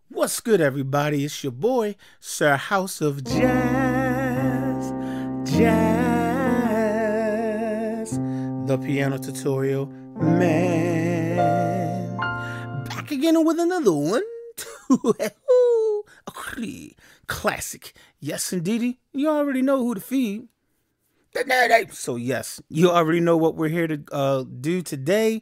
What's good, everybody? It's your boy, Sir House of Jazz. Jazz. The piano tutorial man. Back again with another one. Classic. Yes, indeedy. You already know who to feed. The Nerd Ape. So, yes, you already know what we're here to do today.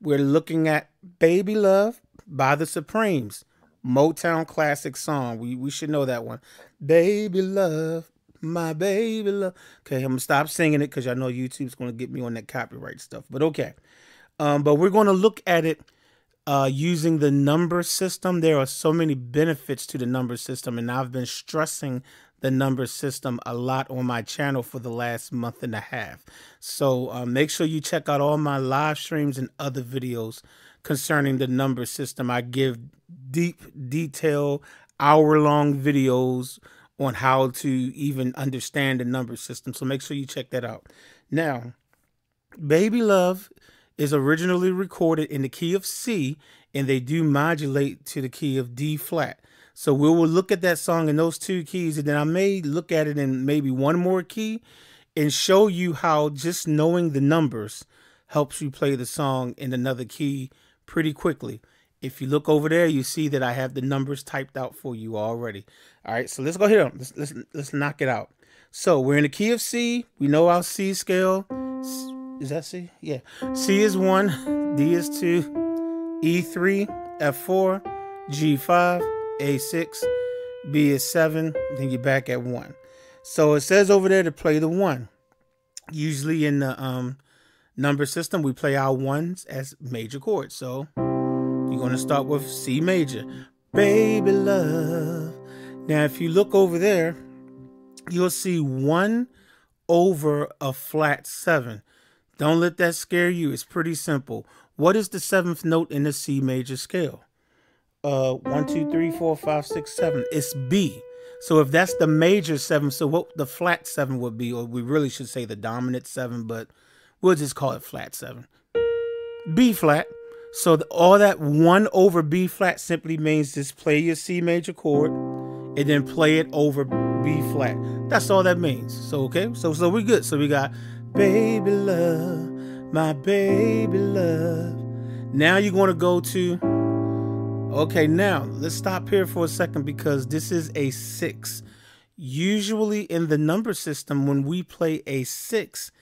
We're looking at Baby Love by the Supremes. Motown classic song. We should know that one. Baby love, my baby love. Okay, I'm gonna stop singing it because I know YouTube's gonna get me on that copyright stuff. But okay. But we're gonna look at it using the number system. There are so many benefits to the number system, and I've been stressing the number system a lot on my channel for the last month and a half. So make sure you check out all my live streams and other videos concerning the number system. I give deep, detailed, hour-long videos on how to even understand the number system. So make sure you check that out. Now, Baby Love is originally recorded in the key of C, and they do modulate to the key of D flat. So we will look at that song in those two keys, and then I may look at it in maybe one more key and show you how just knowing the numbers helps you play the song in another key pretty quickly. If you look over there, you see that I have the numbers typed out for you already. All right, so let's go ahead. Let's knock it out. So we're in the key of C. We know our C scale. Is that C? Yeah. C is 1, D is 2, E3, F4, G5, A6, B is 7, then you're back at 1. So it says over there to play the 1. Usually in the number system, we play our 1s as major chords. So you're going to start with C major. Baby love. Now, if you look over there, you'll see 1 over a flat 7. Don't let that scare you. It's pretty simple. What is the 7th note in the C major scale? 1, 2, 3, 4, 5, 6, 7. It's B. So if that's the major 7, so what the flat 7 would be, or we really should say the dominant 7, but we'll just call it flat 7. B flat. So all that 1 over B flat simply means just play your C major chord and then play it over B flat. That's all that means. So okay, so we're good. So we got baby love, my baby love. Now you're going to go to, okay, now let's stop here for a second because this is a 6. Usually in the number system, when we play a 6,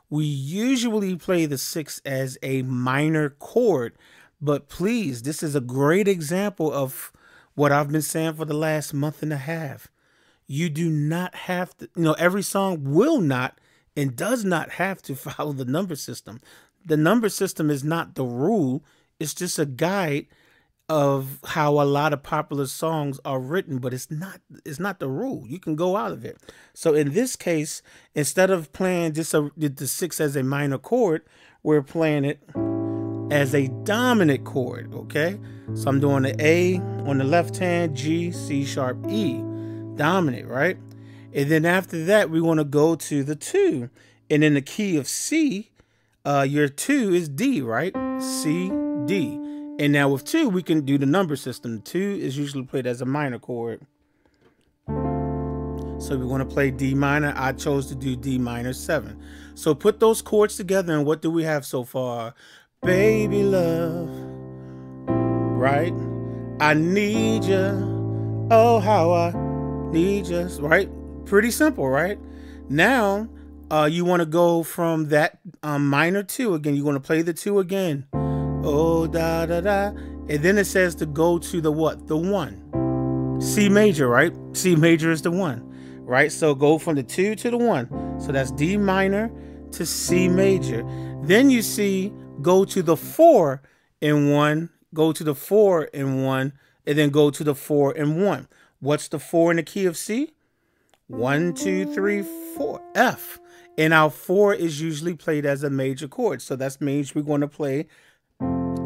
we usually play the 6 as a minor chord. But please, this is a great example of what I've been saying for the last month and a half. You do not have to, every song will not and does not have to follow the number system. The number system is not the rule. It's just a guide of how a lot of popular songs are written, but it's not the rule. You can go out of it. So in this case, instead of playing just the 6 as a minor chord, we're playing it as a dominant chord. Okay, so I'm doing the A on the left hand, G, C sharp, E, dominant, right? And then after that, we want to go to the 2, and in the key of C, your 2 is D, right? C, D. And now with 2, we can do the number system. 2 is usually played as a minor chord. So we want to play D minor. I chose to do D minor 7. So put those chords together, and what do we have so far? Baby love, right? I need you. Oh, how I need you, right? Pretty simple, right? Now, you want to go from that minor 2 again. You want to play the 2 again. Oh, da, da, da. And then it says to go to the what? The 1. C major, right? C major is the 1, right? So go from the 2 to the 1. So that's D minor to C major. Then you see, go to the 4 and 1, go to the 4 and 1, and then go to the 4 and 1. What's the 4 in the key of C? 1, 2, 3, 4, F. And our 4 is usually played as a major chord. So that means we're going to play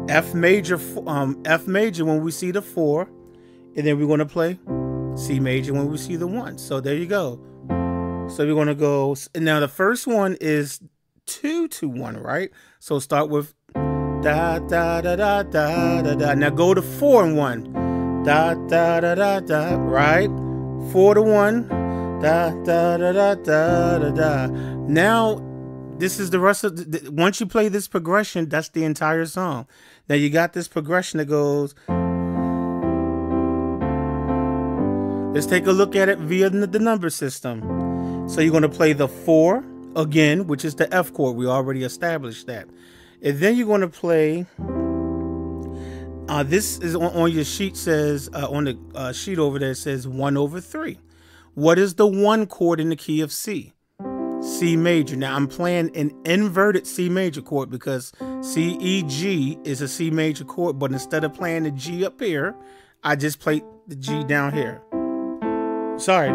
F major when we see the 4, and then we're going to play C major when we see the 1. So there you go. So we're going to go, now the first one is 2 to 1, right? So start with da da da da da da da. Now go to 4 and 1. da da da da da, right? 4 to 1, da da da da da da da. Now, this is the rest of once you play this progression, that's the entire song. Now you got this progression that goes. Let's take a look at it via the number system. So you're going to play the 4 again, which is the F chord. We already established that. And then you're going to play. This is on your sheet, says on the sheet over there, it says 1/3. What is the 1 chord in the key of C? C major. Now I'm playing an inverted C major chord because C, E, G is a C major chord, but instead of playing the G up here, I just played the G down here. Sorry,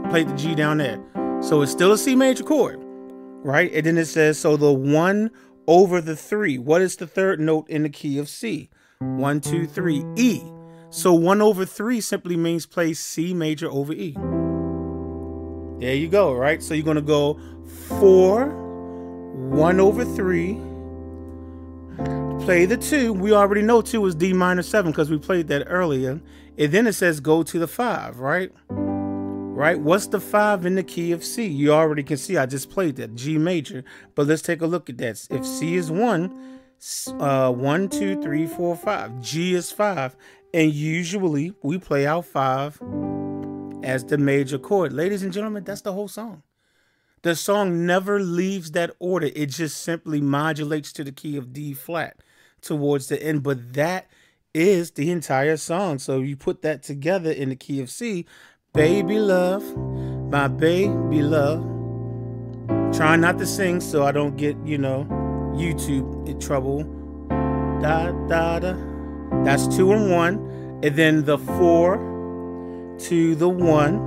played the G down there. So it's still a C major chord, right? And then it says, so the 1/3. What is the third note in the key of C? 1, 2, 3, E. So 1/3 simply means play C major over E. There you go, right? So you're going to go 4, 1/3, play the 2. We already know 2 is D minor 7 because we played that earlier. And then it says go to the 5, right? Right? What's the 5 in the key of C? You already can see I just played that, G major. But let's take a look at that. If C is 1, 1, 2, 3, 4, 5. G is 5. And usually we play our 5 as the major chord. Ladies and gentlemen, that's the whole song. The song never leaves that order. It just simply modulates to the key of D flat towards the end. But that is the entire song. So you put that together in the key of C. Baby love, my baby love. Trying not to sing so I don't get, YouTube in trouble. Da, da, da. That's 2 and 1. And then the 4 to the 1.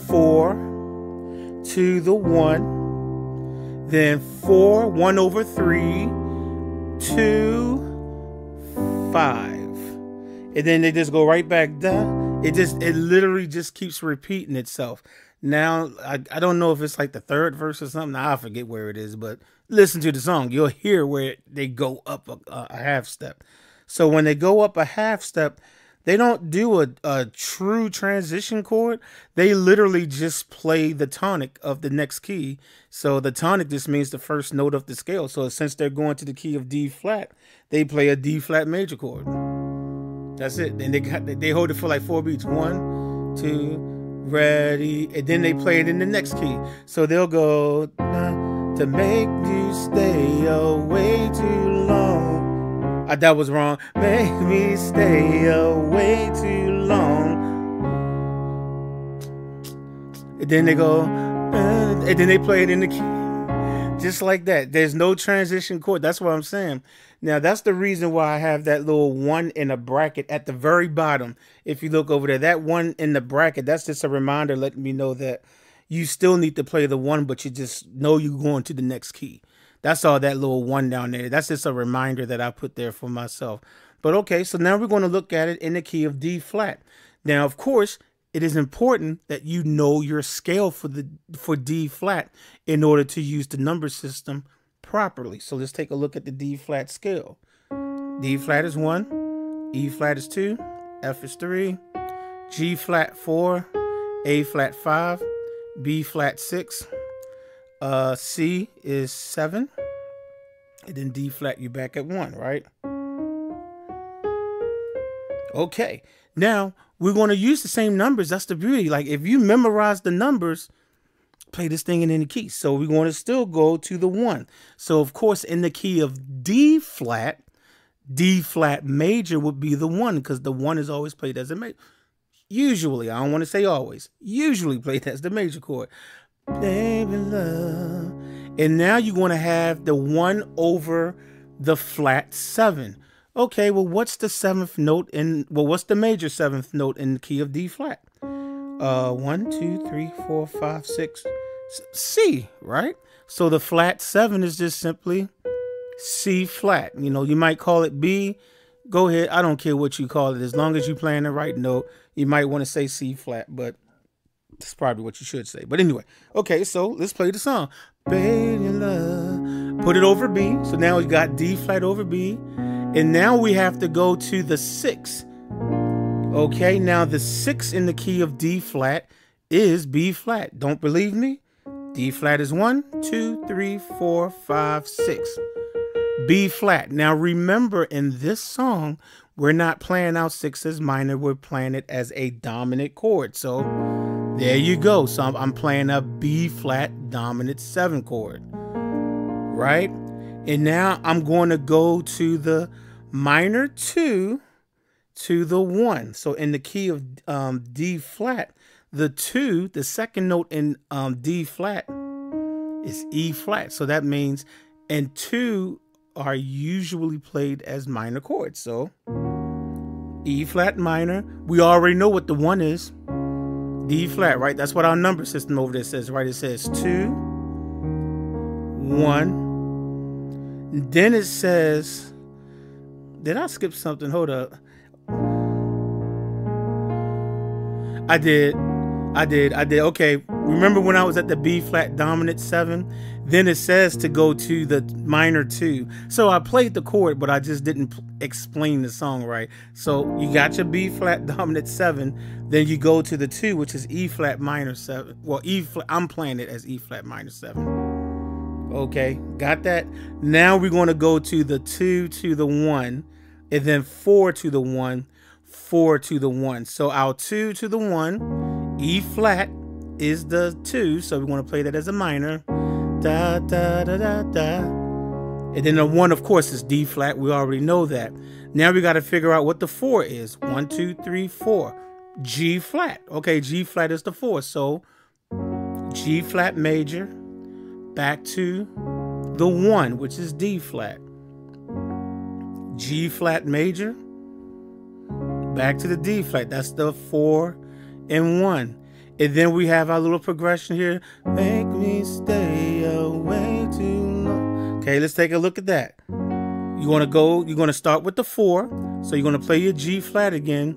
4 to the 1. Then 4, 1/3, 2, 5. And then they just go right back down. It literally just keeps repeating itself. Now, I don't know if it's like the 3rd verse or something. I forget where it is, but listen to the song. You'll hear where they go up a half step. So when they go up a half step, they don't do a true transition chord. They literally just play the tonic of the next key. So the tonic just means the first note of the scale. So since they're going to the key of D flat, they play a D flat major chord. That's it. And they hold it for like 4 beats. 1, 2, ready. And then they play it in the next key. So they'll go to make you stay away too long. That was wrong. Make me stay away too long. And then they go, and then they play it in the key. Just like that. There's no transition chord. That's what I'm saying. Now, that's the reason why I have that little 1 in a bracket at the very bottom. If you look over there, that 1 in the bracket, that's just a reminder letting me know that you still need to play the 1, but you just know you're going to the next key. That's all that little 1 down there. That's just a reminder that I put there for myself. But okay, so now we're going to look at it in the key of D flat. Now, of course, it is important that you know your scale for D flat in order to use the number system properly. So let's take a look at the D flat scale. D flat is 1, E flat is 2, F is 3, G flat 4, A flat 5, B flat 6, C is 7, and then D flat you back at 1, right? Okay, now we're going to use the same numbers. That's the beauty. Like if you memorize the numbers, play this thing in any key. So we're going to still go to the 1. So of course in the key of D flat major would be the 1 because the 1 is always played as a major. Usually, I don't want to say always, usually played as the major chord. Baby love. And now you're going to have the 1 over the flat 7. Okay, well, what's the 7th note what's the major 7th note in the key of D flat? 1, 2, 3, 4, 5, 6, C, right? So the flat 7 is just simply C flat. You might call it B. Go ahead. I don't care what you call it. As long as you're playing the right note, you might want to say C flat, but that's probably what you should say. But anyway, okay, so let's play the song. Baby love. Put it over B. So now we got D flat over B. And now we have to go to the 6. Okay, now the 6 in the key of D flat is B flat. Don't believe me? D flat is 1, 2, 3, 4, 5, 6. B flat. Now remember, in this song, we're not playing out 6 as minor. We're playing it as a dominant chord. So there you go. So I'm playing a B flat dominant 7 chord. Right? And now I'm going to go to the minor 2 to the 1. So in the key of D flat, the 2, the second note in D flat is E flat. So that means, and 2 are usually played as minor chords. So E flat minor. We already know what the 1 is. D flat, right? That's what our number system over there says, right? It says 2, 1. Then it says, did I skip something? Hold up. I did. Okay. Remember when I was at the B flat dominant 7? Then it says to go to the minor 2. So I played the chord, but I just didn't explain the song right. So you got your B flat dominant 7. Then you go to the 2, which is E flat minor 7. Well, E flat, I'm playing it as E flat minor 7. Okay, got that? Now we're going to go to the 2 to the 1, and then 4 to the 1, 4 to the 1. So our 2 to the 1, E flat is the 2, so we want to play that as a minor. Da, da, da, da, da. And then the 1, of course, is D flat. We already know that. Now we got to figure out what the 4 is. 1, 2, 3, 4. G flat. Okay, G flat is the 4. So G flat major, back to the 1, which is D flat. G flat major, back to the D flat. That's the 4 and 1. And then we have our little progression here. Make me stay away too long. Okay, let's take a look at that. You're going to start with the 4. So you're going to play your G flat again.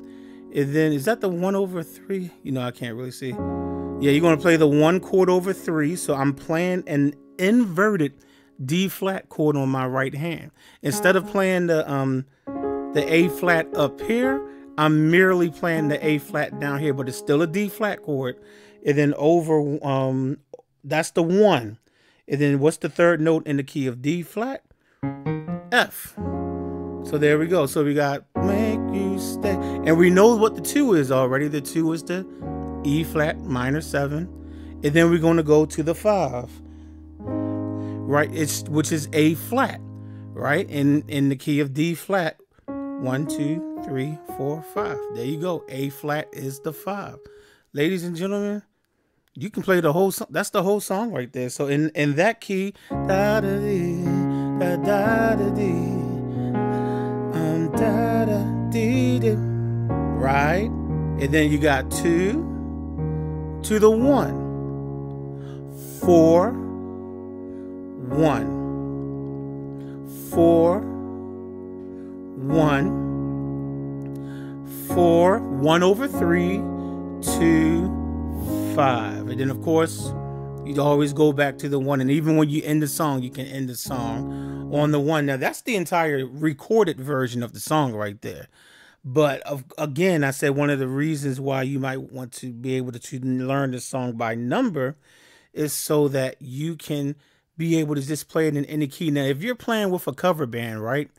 And then, is that the 1 over 3? You know, I can't really see. Yeah, you're going to play the 1 chord over 3. So I'm playing an inverted D flat chord on my right hand. Instead of playing the A flat up here, I'm merely playing the A flat down here, but it's still a D flat chord. And then over, that's the 1. And then what's the third note in the key of D flat? F. So there we go. So we got make you stay. And we know what the 2 is already. The 2 is the E flat minor 7. And then we're going to go to the 5. Right? Which is A flat. Right? In the key of D flat. 1, 2, 3, 4, 5. There you go. A flat is the 5. Ladies and gentlemen, you can play the whole song. That's the whole song right there. So in that key, da da dee, da da da dee, da da dee dee, right? And then you got 2 to the 1, 4, 1, 4, 1, 4, 1 over 3, 2, 5. And then, of course, you always go back to the 1. And even when you end the song, you can end the song on the 1. Now, that's the entire recorded version of the song right there. But, again, I said one of the reasons why you might want to be able to learn the song by number is so that you can be able to just play it in any key. Now, if you're playing with a cover band, right?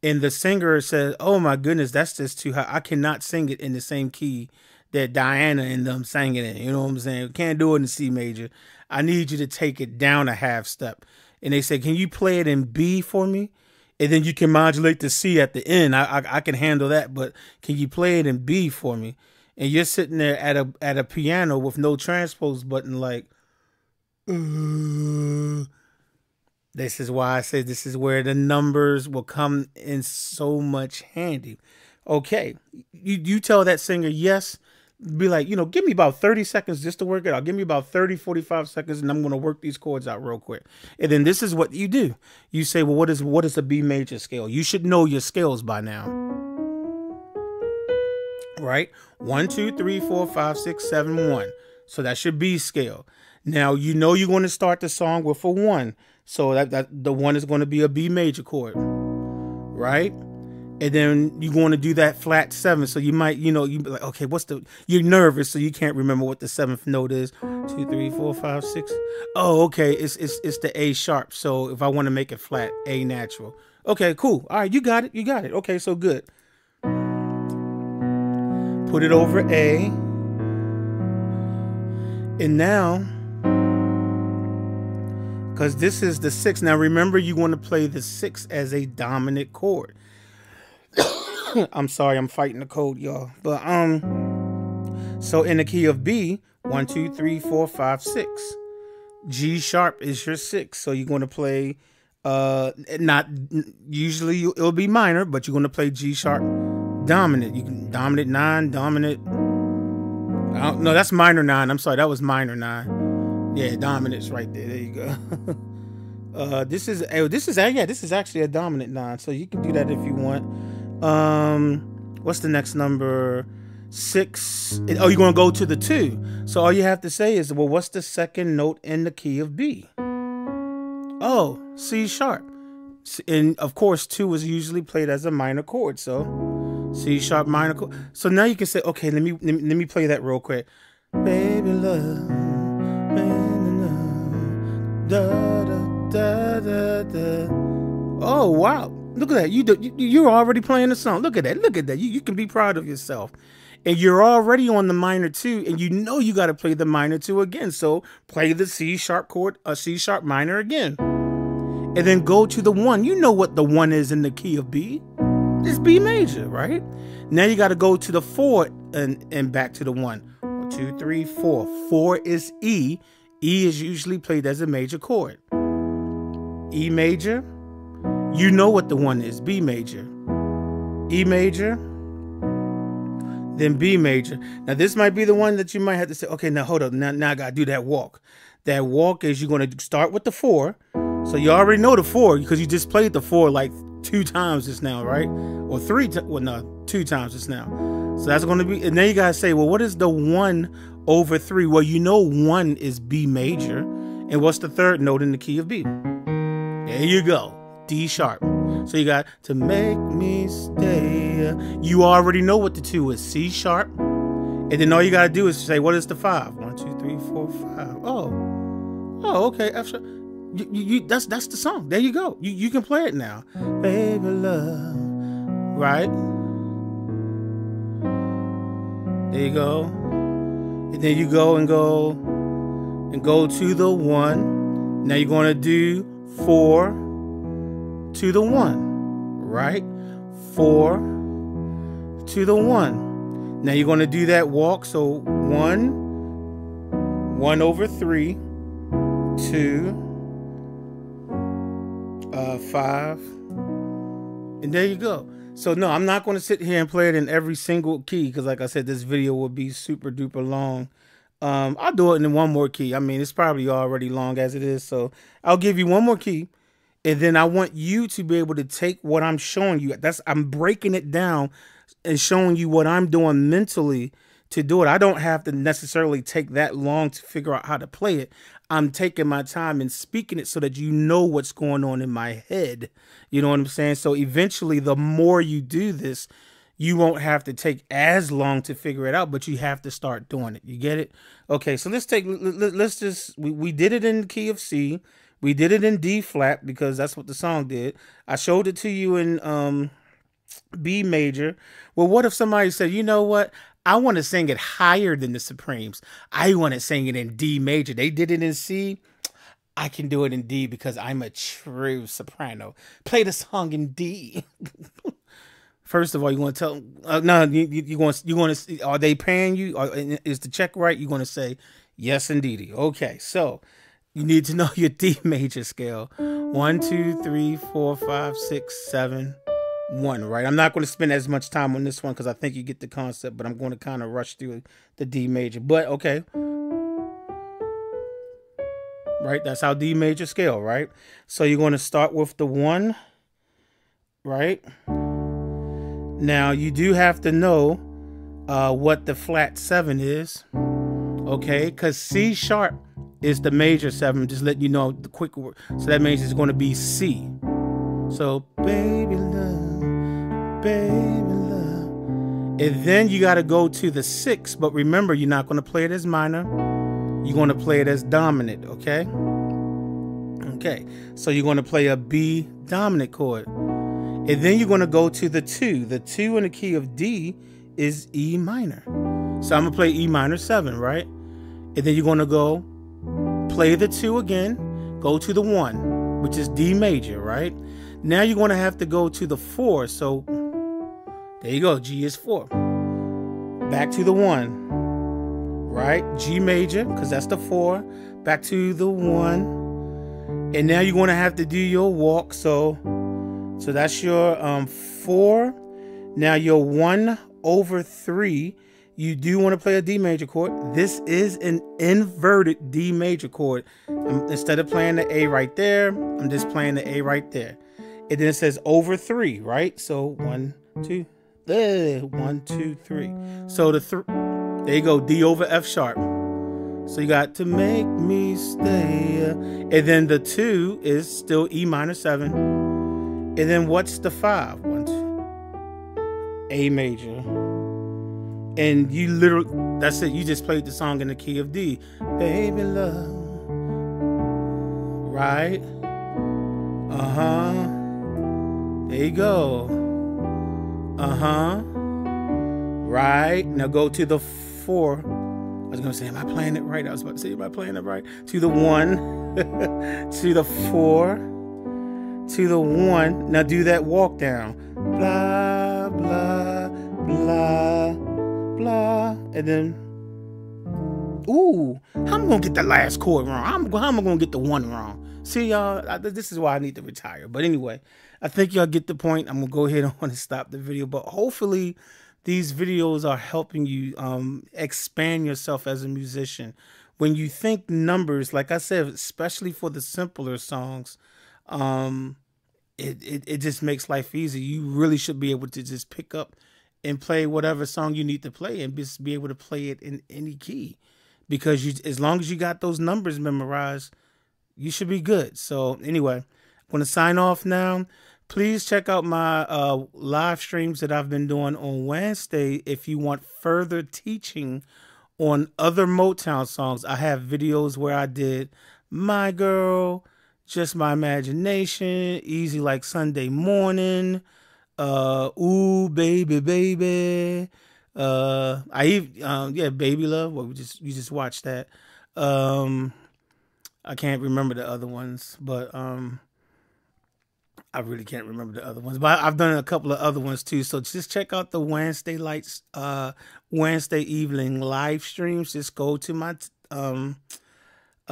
And the singer says, oh my goodness, that's just too high. I cannot sing it in the same key that Diana and them sang it in. You know what I'm saying? Can't do it in C major. I need you to take it down a half step. And they say, can you play it in B for me? And then you can modulate the C at the end. I can handle that, but can you play it in B for me? And you're sitting there at a piano with no transpose button, like, This is why I say this is where the numbers will come in so much handy. Okay, you tell that singer yes, be like, you know, give me about 30 seconds just to work it out. Give me about 30, 45 seconds and I'm going to work these chords out real quick. And then this is what you do. You say, well, what is a B major scale? You should know your scales by now. Right? 1, 2, 3, 4, 5, 6, 7, 1. So that's your B scale. Now, you know you're going to start the song with a 1. So that the 1 is going to be a B major chord. Right? And then you want to do that flat 7. So you might, you be like, okay, you're nervous, so you can't remember what the 7th note is. 2, 3, 4, 5, 6. Oh, okay, it's the A sharp. So if I want to make it flat, A natural. Okay, cool. All right, you got it. Okay, so good. Put it over A. And now, because this is the 6. Now remember, you want to play the 6 as a dominant chord. I'm sorry, I'm fighting the cold, y'all. But so in the key of B, 1, 2, 3, 4, 5, 6. G sharp is your 6. So you're going to play not usually it'll be minor, but you're going to play G sharp dominant. You can dominant 9, dominant. No, that's minor 9. I'm sorry, that was minor 9. Yeah, dominant's right there. There you go. This is actually a dominant 9. So you can do that if you want. What's the next number? 6. Oh, you're gonna go to the 2. So all you have to say is, well, what's the second note in the key of B? Oh, C sharp. And of course, 2 is usually played as a minor chord. So C sharp minor chord. So now you can say, okay, let me play that real quick. Baby love, baby love, da da da da da. Oh wow. Look at that. You're already playing the song. Look at that. You can be proud of yourself. And you're already on the minor 2, and you got to play the minor 2 again. So play the C sharp chord, C sharp minor again. And then go to the 1. You know what the 1 is in the key of B. It's B major, right? Now you got to go to the 4 and back to the 1. 1, 2, 3, 4. 4 is E. E is usually played as a major chord. E major. You know what the 1 is, B major. E major, then B major. Now this might be the one that you might have to say, okay, now hold up, now I gotta do that walk. That walk is you're gonna start with the 4. So you already know the 4 because you just played the 4 like 2 times just now, right? Or 2 times just now. So that's gonna be, and then you gotta say, well, what is the 1 over 3? Well, you know 1 is B major. And what's the third note in the key of B? There you go. D sharp. So you got to make me stay. You already know what the 2 is. C sharp. And then all you got to do is say, what is the 5? 1, 2, 3, 4, 5. Oh, okay. F sharp. That's the song. There you go. You can play it now. Baby love. Right? There you go. And then you go to the 1. Now you're going to do 4 to the 1, right? 4 to the 1. Now you're going to do that walk. So 1 over 3, 2, 5, and there you go. So no, I'm not going to sit here and play it in every single key because, like I said, this video will be super duper long. I'll do it in one more key. I mean, it's probably already long as it is. So I'll give you one more key. And then I want you to be able to take what I'm showing you. I'm breaking it down and showing you what I'm doing mentally to do it. I don't have to necessarily take that long to figure out how to play it. I'm taking my time and speaking it so that you know what's going on in my head. You know what I'm saying? So eventually, the more you do this, you won't have to take as long to figure it out, but you have to start doing it. You get it? Okay, so we did it in the key of C. We did it in D flat because that's what the song did. I showed it to you in B major. Well, what if somebody said, you know what? I want to sing it higher than the Supremes. I want to sing it in D major. They did it in C. I can do it in D because I'm a true soprano. Play the song in D. First of all, you want to tell no, you want to, are they paying you? Is the check right? You're going to say, yes, indeed. Okay, so you need to know your D major scale. 1, 2, 3, 4, 5, 6, 7, 1, right? I'm not going to spend as much time on this one because I think you get the concept, but I'm going to kind of rush through the D major. But okay. Right? That's how D major scale, right? So you're going to start with the 1, right? Now you do have to know what the flat 7 is, okay? Because C sharp is the major 7. Just letting you know the quick word. So that means it's going to be C. So baby love, baby love. And then you got to go to the 6, but remember, you're not going to play it as minor. You're going to play it as dominant, okay? Okay, so you're going to play a B dominant chord. And then you're going to go to the 2. The 2 in the key of D is E minor. So I'm going to play E minor 7, right? And then you're going to go play the 2 again, go to the 1, which is D major, right? Now you're going to have to go to the 4. So there you go, G is 4. Back to the 1, right? G major, because that's the 4. Back to the 1. And now you're going to have to do your walk. So that's your 4. Now your 1/3. You do want to play a D major chord. This is an inverted D major chord. Instead of playing the A right there, I'm just playing the A right there. And then it says over 3, right? So 1, 2, 1, 2, 3. So there you go, D over F sharp. So you got to make me stay. And then the 2 is still E minor 7. And then what's the 5? 1, 2, A major. And you literally, that's it. You just played the song in the key of D. Baby love. Right? Uh-huh. There you go. Uh-huh. Right. Now go to the 4. I was going to say, am I playing it right? I was about to say, am I playing it right? To the 1. To the 4. To the 1. Now do that walk down. Blah, blah, blah. Blah, and then, ooh, how am I gonna get the last chord wrong? How am I gonna get the 1 wrong? See, y'all, this is why I need to retire. But anyway, I think y'all get the point. I'm gonna go ahead on and stop the video. But hopefully, these videos are helping you expand yourself as a musician. When you think numbers, like I said, especially for the simpler songs, it just makes life easy. You really should be able to just pick up and play whatever song you need to play and just be able to play it in any key. Because as long as you got those numbers memorized, you should be good. So anyway, I'm going to sign off now. Please check out my live streams that I've been doing on Wednesday if you want further teaching on other Motown songs. I have videos where I did My Girl, Just My Imagination, Easy Like Sunday Morning, Ooh Baby Baby, yeah, Baby Love. Well, you just watched that. I can't remember the other ones, but I really can't remember the other ones. But I've done a couple of other ones too. So just check out the Wednesday evening live streams. Just go to my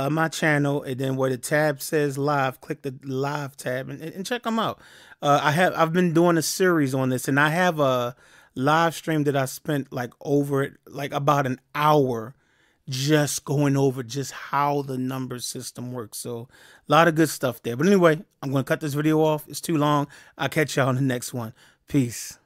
my channel, and then where the tab says live, click the live tab and check them out. I've been doing a series on this, and I have a live stream that I spent about an hour just going over just how the number system works. So a lot of good stuff there. But anyway, I'm going to cut this video off. It's too long. I'll catch y'all on the next one. Peace.